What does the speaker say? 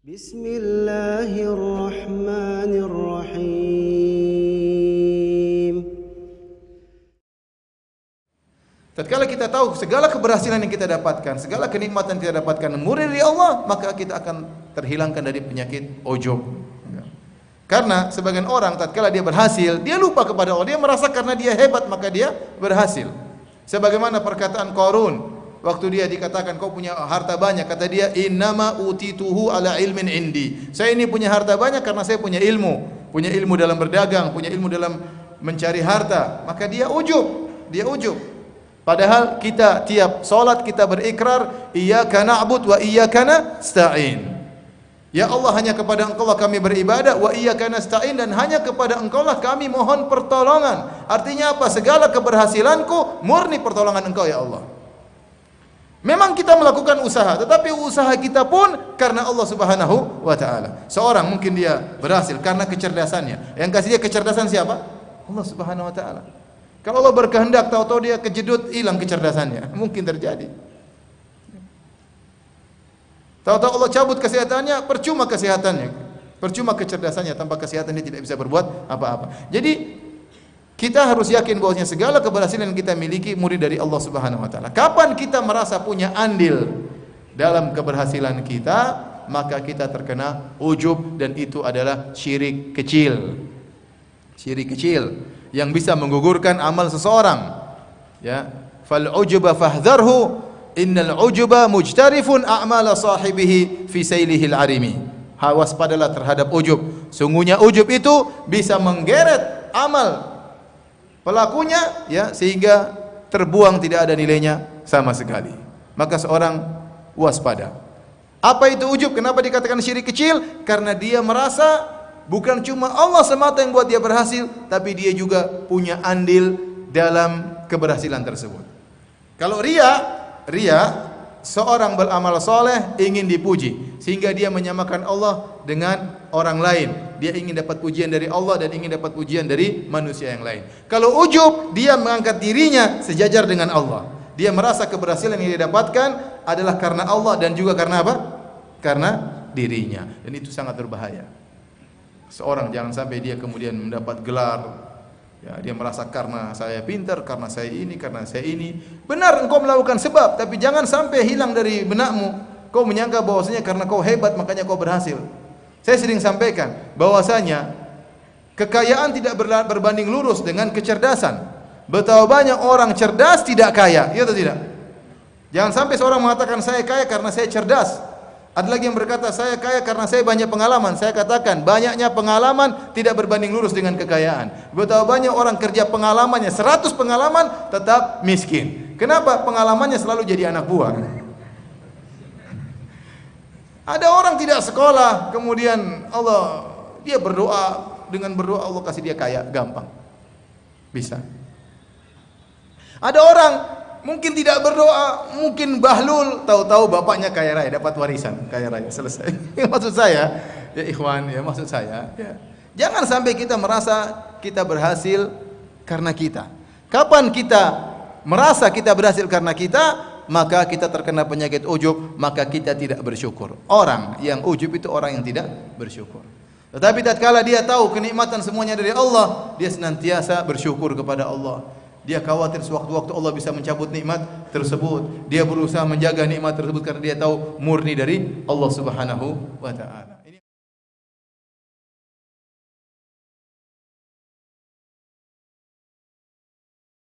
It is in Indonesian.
Bismillahirrahmanirrahim. Tatkala kita tahu segala keberhasilan yang kita dapatkan, segala kenikmatan yang kita dapatkan murni dari Allah, maka kita akan terhilangkan dari penyakit ujub. Karena sebagian orang tatkala dia berhasil, dia lupa kepada Allah, dia merasa karena dia hebat maka dia berhasil. Sebagaimana perkataan Qarun, waktu dia dikatakan kau punya harta banyak, kata dia innama utituhu ala ilmin indi. Saya ini punya harta banyak karena saya punya ilmu dalam berdagang, punya ilmu dalam mencari harta. Maka dia ujub. Padahal kita tiap salat kita berikrar iyyaka na'bud wa iyyaka nasta'in. Ya Allah, hanya kepada Engkau lah kami beribadah, wa iyyaka nasta'in, dan hanya kepada Engkau lah kami mohon pertolongan. Artinya apa? Segala keberhasilanku murni pertolongan Engkau ya Allah. Memang kita melakukan usaha, tetapi usaha kita pun karena Allah Subhanahu wa taala. Seorang mungkin dia berhasil karena kecerdasannya. Yang kasih dia kecerdasan siapa? Allah Subhanahu wa taala. Kalau Allah berkehendak, tahu-tahu dia kejedut, hilang kecerdasannya. Mungkin terjadi. Tahu-tahu Allah cabut kesehatannya, percuma kesehatannya. Percuma kecerdasannya, tanpa kesehatan dia tidak bisa berbuat apa-apa. Jadi kita harus yakin bahwasanya segala keberhasilan yang kita miliki murni dari Allah Subhanahu wa taala. Kapan kita merasa punya andil dalam keberhasilan kita, maka kita terkena ujub, dan itu adalah syirik kecil. Syirik kecil yang bisa menggugurkan amal seseorang. Ya, fal ujuba fahdharhu innal ujuba mujtarifun a'mala sahibihi fi sailihil arimi. Waspadalah terhadap ujub. Sungguhnya ujub itu bisa menggeret amal pelakunya, ya, sehingga terbuang, tidak ada nilainya sama sekali. Maka seorang waspada. Apa itu ujub? Kenapa dikatakan syirik kecil? Karena dia merasa bukan cuma Allah semata yang buat dia berhasil, tapi dia juga punya andil dalam keberhasilan tersebut. Kalau ria, seorang beramal soleh ingin dipuji, sehingga dia menyamakan Allah dengan orang lain. Dia ingin dapat pujian dari Allah dan ingin dapat pujian dari manusia yang lain. Kalau ujub, dia mengangkat dirinya sejajar dengan Allah. Dia merasa keberhasilan yang dia dapatkan adalah karena Allah dan juga karena apa? Karena dirinya. Dan itu sangat berbahaya. Seorang jangan sampai dia kemudian mendapat gelar, ya, dia merasa karena saya pintar, karena saya ini, karena saya ini. Benar engkau melakukan sebab, tapi jangan sampai hilang dari benakmu kau menyangka bahwasanya karena kau hebat makanya kau berhasil. Saya sering sampaikan bahwasanya kekayaan tidak berbanding lurus dengan kecerdasan. Betapa banyak orang cerdas tidak kaya, iya atau tidak? Jangan sampai seorang mengatakan saya kaya karena saya cerdas. Ada lagi yang berkata saya kaya karena saya banyak pengalaman. Saya katakan banyaknya pengalaman tidak berbanding lurus dengan kekayaan. Betapa banyak orang kerja pengalamannya 100 pengalaman tetap miskin. Kenapa? Pengalamannya selalu jadi anak buah. Ada orang tidak sekolah, kemudian dia berdoa, dengan berdoa Allah kasih dia kaya, gampang. Bisa. Ada orang mungkin tidak berdoa, mungkin bahlul, tahu-tahu bapaknya kaya raya, dapat warisan, kaya raya, selesai. Maksud saya, ya ikhwan, ya maksud saya, ya, jangan sampai kita merasa kita berhasil karena kita. Kapan kita merasa kita berhasil karena kita, maka kita terkena penyakit ujub, maka kita tidak bersyukur. Orang yang ujub itu orang yang tidak bersyukur. Tetapi tatkala dia tahu kenikmatan semuanya dari Allah, dia senantiasa bersyukur kepada Allah. Dia khawatir sewaktu-waktu Allah bisa mencabut nikmat tersebut. Dia berusaha menjaga nikmat tersebut karena dia tahu murni dari Allah Subhanahu wa taala.